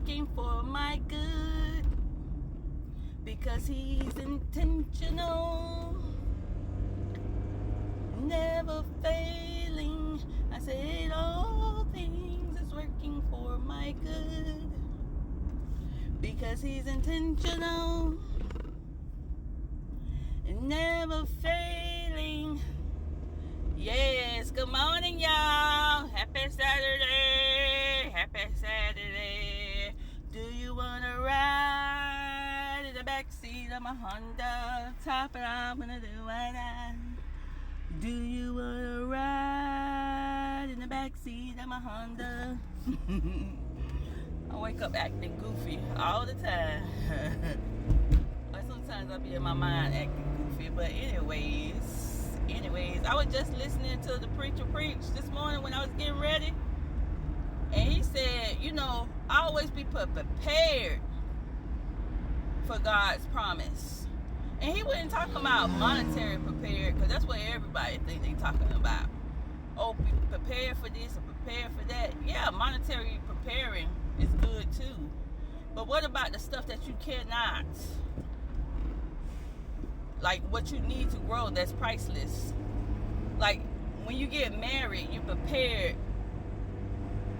working for my good, because he's intentional, never failing. I said all things is working for my good, because he's intentional, never failing. Yes, good morning, y'all. Happy Saturday. Happy Saturday. Do you want to ride in the backseat of my Honda? Top it, I'm going to do it. Do you want to ride in the backseat of my Honda? I wake up acting goofy all the time. But sometimes I'll be in my mind acting goofy. But anyways, I was just listening to the preacher preach this morning when I was getting ready. And he said, always be prepared for God's promise. And he wasn't talking about monetary prepared, because that's what everybody think they talking about. Oh, be prepared for this and prepared for that. Yeah, monetary preparing is good too. But what about the stuff that you cannot? Like what you need to grow that's priceless. Like when you get married, you're prepared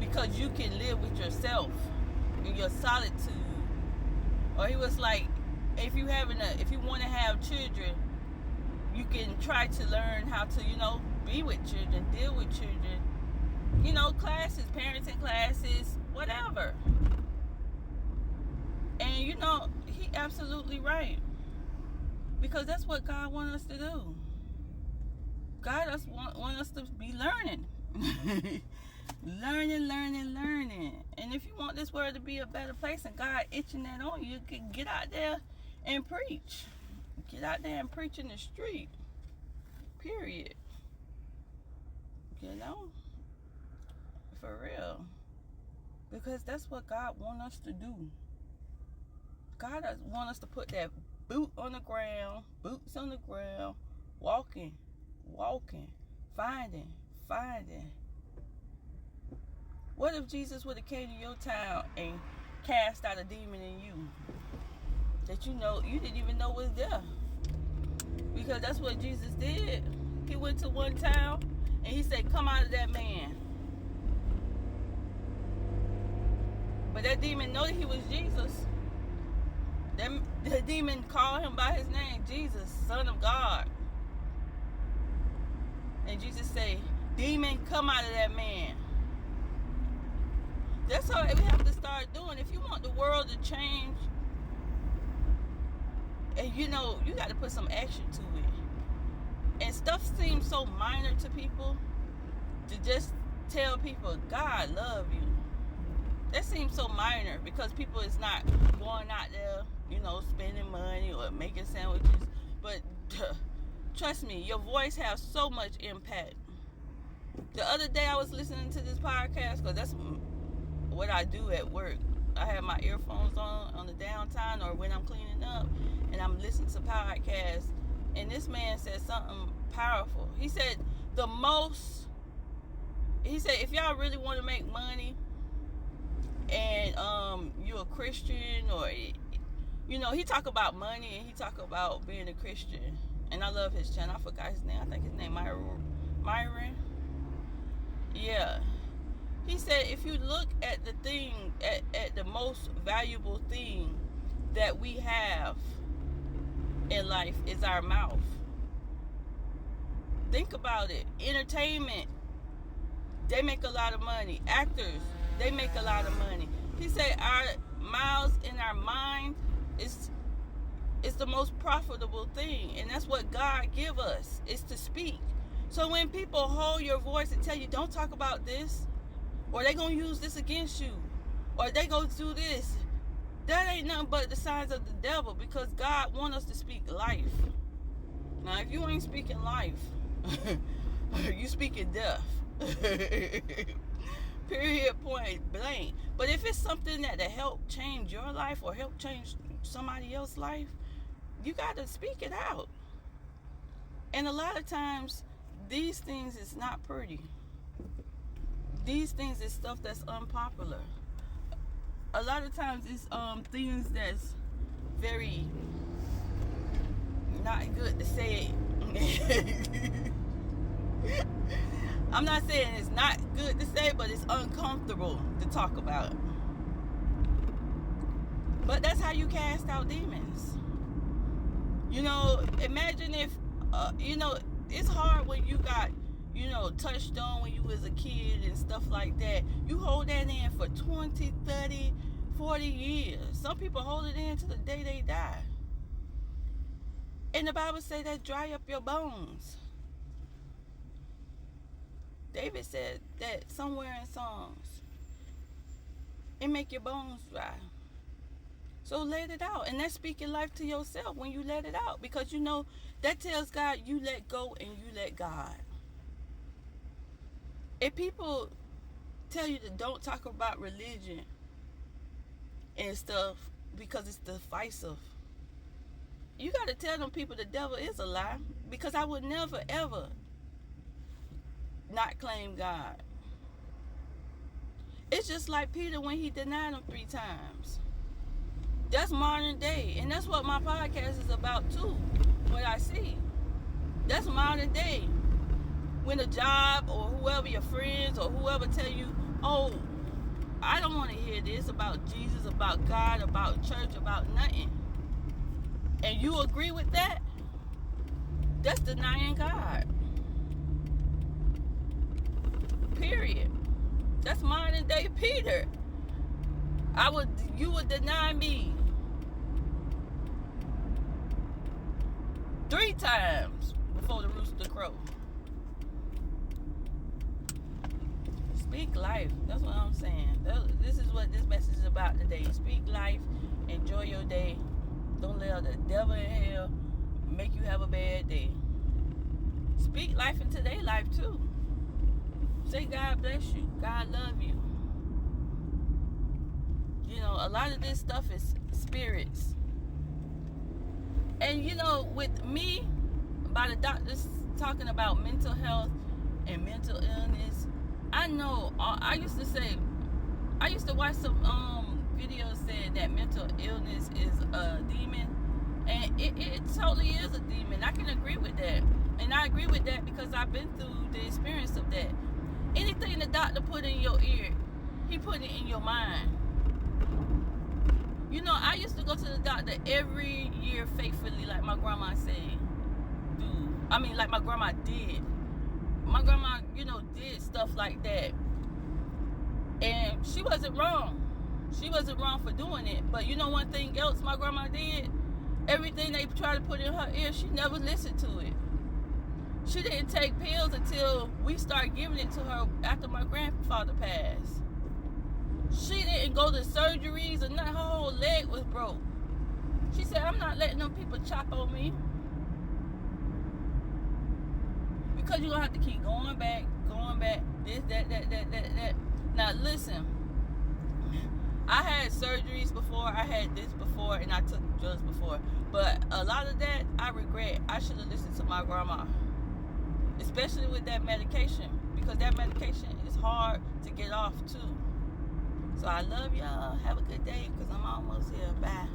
because you can live with yourself in your solitude. Or he was like, if you want to have children, you can try to learn how to, be with children, deal with children. Classes, parenting classes, whatever. And he absolutely right. Because that's what God wants us to do. God want us to be learning. learning. And if you want this world to be a better place and God itching that on you, can get out there and preach. Get out there and preach in the street. Period. For real. Because that's what God wants us to do. God wants us to put that boots on the ground, walking, finding. What if Jesus would have came to your town and cast out a demon in you that you didn't even know was there? Because that's what Jesus did. He went to one town and he said, come out of that man. But that demon knew that he was Jesus. The demon called him by his name, Jesus, Son of God. And Jesus said, demon, come out of that man. That's all we have to start doing. If you want the world to change, and you got to put some action to it. And stuff seems so minor to people, to just tell people, God love you. That seems so minor because people is not going out there, spending money or making sandwiches. But trust me, your voice has so much impact. The other day I was listening to this podcast, because that's what I do at work. I have my earphones on the downtime or when I'm cleaning up, and I'm listening to podcasts. And this man said something powerful. He said, if y'all really want to make money, and you're a Christian, or he talk about money and he talk about being a Christian, and I love his channel. I forgot his name. I think his name Myron. Yeah, he said if you look at the thing, at the most valuable thing that we have in life is our mouth. Think about it. Entertainment, they make a lot of money. Actors, they make a lot of money. He said our mouths in our mind is the most profitable thing. And that's what God give us, is to speak. So when people hold your voice and tell you, don't talk about this, or they going to use this against you, or they going to do this, that ain't nothing but the signs of the devil, because God want us to speak life. Now, if you ain't speaking life, you speaking death. Period, point blank. But if it's something that to help change your life or help change somebody else's life, you got to speak it out. And a lot of times, these things is not pretty. These things is stuff that's unpopular. a lot of times it's things that's very not good to say. I'm not saying it's not good to say, but it's uncomfortable to talk about. But that's how you cast out demons. You know, imagine if, you know, it's hard when you got, you know, touched on when you was a kid and stuff like that. You hold that in for 20, 30, 40 years. Some people hold it in to the day they die. And the Bible say that dry up your bones. David said that somewhere in Psalms. It make your bones dry. So let it out. And that's speaking life to yourself when you let it out. Because you know, that tells God you let go and you let God. If people tell you to don't talk about religion and stuff because it's divisive, you got to tell them people the devil is a lie. Because I would never, ever not claim God. It's just like Peter when he denied him 3 times. That's modern day. And that's what my podcast is about too. What I see. That's modern day. When a job or whoever, your friends or whoever tell you, oh, I don't want to hear this about Jesus, about God, about church, about nothing. And you agree with that? That's denying God. Period. That's modern day Peter. You would deny me 3 times before the rooster crow. Speak life. That's what I'm saying. This is what this message is about today. Speak life. Enjoy your day. Don't let the devil in hell make you have a bad day. Speak life into their life too. Say God bless you. God love you. You know, a lot of this stuff is spirits. And you know, with me, by the doctors talking about mental health and mental illness, I know, I used to watch some videos saying that mental illness is a demon. And it totally is a demon. I can agree with that. And I agree with that because I've been through the experience of that. Anything the doctor put in your ear, he put it in your mind. You know, I used to go to the doctor every year faithfully, like my grandma said. Like my grandma did. My grandma, you know, did stuff like that. And she wasn't wrong. She wasn't wrong for doing it. But you know one thing else my grandma did? Everything they tried to put in her ear, she never listened to it. She didn't take pills until we started giving it to her after my grandfather passed. She didn't go to surgeries or nothing. Her whole leg was broke. She said, I'm not letting them people chop on me. Because you're going to have to keep going back, this, that. Now listen, I had surgeries before, I had this before, and I took drugs before. But a lot of that, I regret. I should have listened to my grandma. Especially with that medication. Because that medication is hard to get off too. So I love y'all. Have a good day because I'm almost here. Bye.